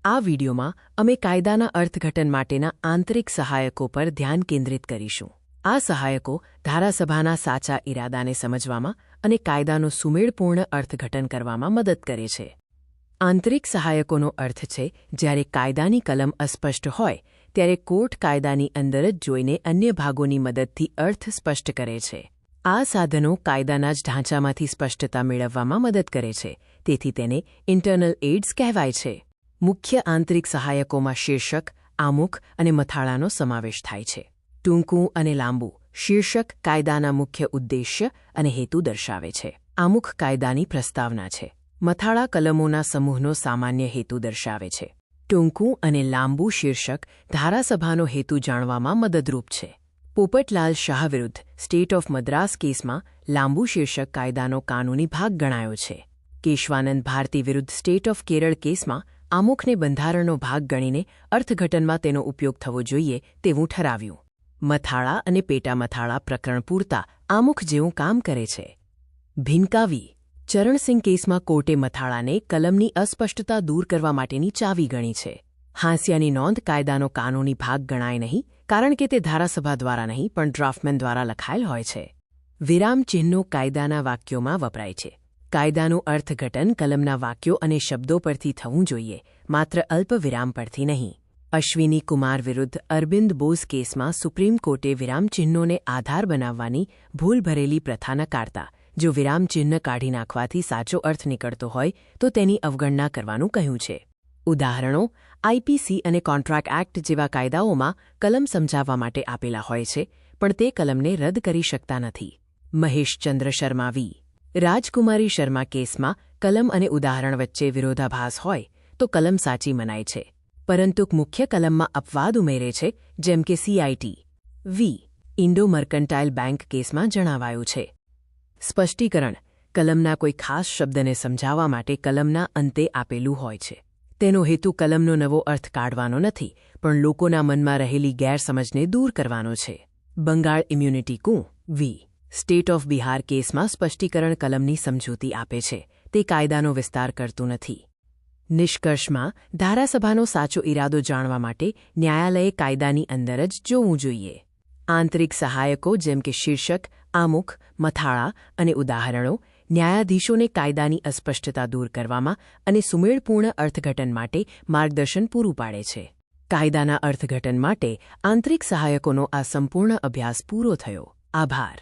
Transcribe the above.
આ વિડીયોમાં અમે કાયદાના અર્થઘટન માટેના આંતરિક સહાયકો પર ધ્યાન કેન્દ્રિત કરીશું. આ સહાયકો ધારાસભાના સાચા ઇરાદાને સમજવામાં અને કાયદાનું સુમેળપૂર્ણ અર્થઘટન કરવામાં મદદ કરે છે. આંતરિક સહાયકોનો અર્થ છે જ્યારે કાયદાની કલમ અસ્પષ્ટ હોય ત્યારે કોર્ટ કાયદાની અંદર જ જોઈને અન્ય ભાગોની મદદથી અર્થ સ્પષ્ટ કરે છે. આ સાધનો કાયદાના જ ઢાંચામાંથી સ્પષ્ટતા મેળવવામાં મદદ કરે છે, તેથી તેને ઇન્ટરનલ એઇડ્સ કહેવાય છે. મુખ્ય આંતરિક સહાયકોમાં શીર્ષક, આમુખ અને મથાળાનો સમાવેશ થાય છે. ટૂંકું અને લાંબુ શીર્ષક કાયદાના મુખ્ય ઉદ્દેશ્ય અને હેતુ દર્શાવે છે. આમુખ કાયદાની પ્રસ્તાવના છે. મથાળા કલમોના સમૂહનો સામાન્ય હેતુ દર્શાવે છે. ટૂંકું અને લાંબુ શીર્ષક ધારાસભાનો હેતુ જાણવામાં મદદરૂપ છે. પોપટલાલ શાહ વિરુદ્ધ સ્ટેટ ઓફ મદ્રાસ કેસમાં લાંબુ શીર્ષક કાયદાનો કાનૂની ભાગ ગણાયો છે. કેશવાનંદ ભારતી વિરુદ્ધ સ્ટેટ ઓફ કેરળ કેસમાં આમુખને બંધારણનો ભાગ ગણીને અર્થઘટનમાં તેનો ઉપયોગ થવો જોઈએ તેવું ઠરાવ્યું. મથાળા અને પેટામથાળા પ્રકરણ પૂરતા આમુખ જેવું કામ કરે છે. ભીનકાવી ચરણસિંહ કેસમાં કોર્ટે મથાળાને કલમની અસ્પષ્ટતા દૂર કરવા માટેની ચાવી ગણી છે. હાંસિયાની નોંધ કાયદાનો કાનૂની ભાગ ગણાય નહીં, કારણ કે તે ધારાસભા દ્વારા નહીં પણ ડ્રાફ્ટમેન દ્વારા લખાયેલ હોય છે. વિરામચિહ્નો કાયદાના વાક્યોમાં વપરાય છે. કાયદાનું અર્થઘટન કલમના વાક્યો અને શબ્દો પરથી થવું જોઈએ, માત્ર અલ્પ વિરામ પરથી નહીં. અશ્વિની કુમાર વિરુદ્ધ અરવિંદ બોઝ કેસમાં સુપ્રીમ કોર્ટે વિરામચિહ્નોને આધાર બનાવવાની ભૂલ ભરેલી પ્રથા નકારતા જો વિરામચિહ્ન કાઢી નાખવાથી સાચો અર્થ નીકળતો હોય તો તેની અવગણના કરવાનું કહ્યું છે. ઉદાહરણો આઈપીસી અને કોન્ટ્રાક્ટ એક્ટ જેવા કાયદાઓમાં કલમ સમજાવવા માટે આપેલા હોય છે, પણ તે કલમને રદ કરી શકતા નથી. મહેશચંદ્ર શર્મા વી. રાજકુમારી શર્મા કેસમાં કલમ અને ઉદાહરણ વચ્ચે વિરોધાભાસ હોય તો કલમ સાચી મનાય છે, પરંતુ મુખ્ય કલમમાં અપવાદ ઉમેરે છે, જેમ કે સીઆઈટી વી. ઇન્ડો મર્કન્ટાઇલ બેંક કેસમાં જણાવાયું છે. સ્પષ્ટીકરણ કલમના કોઈ ખાસ શબ્દને સમજાવવા માટે કલમના અંતે આપેલું હોય છે. તેનો હેતુ કલમનો નવો અર્થ કાઢવાનો નથી, પણ લોકોના મનમાં રહેલી ગેરસમજને દૂર કરવાનો છે. બંગાળ ઇમ્યુનિટી કુ વી. સ્ટેટ ઓફ બિહાર કેસમાં સ્પષ્ટીકરણ કલમની સમજૂતી આપે છે, તે કાયદાનો વિસ્તાર કરતું નથી. નિષ્કર્ષમાં ધારાસભાનો સાચો ઇરાદો જાણવા માટે ન્યાયાલયે કાયદાની અંદર જ જોવું જોઈએ. આંતરિક સહાયકો જેમ કે શીર્ષક, આમુખ, મથાળા અને ઉદાહરણો ન્યાયાધીશોને કાયદાની અસ્પષ્ટતા દૂર કરવામાં અને સુમેળપૂર્ણ અર્થઘટન માટે માર્ગદર્શન પૂરું પાડે છે. કાયદાના અર્થઘટન માટે આંતરિક સહાયકોનો આ સંપૂર્ણ અભ્યાસ પૂરો થયો. આભાર.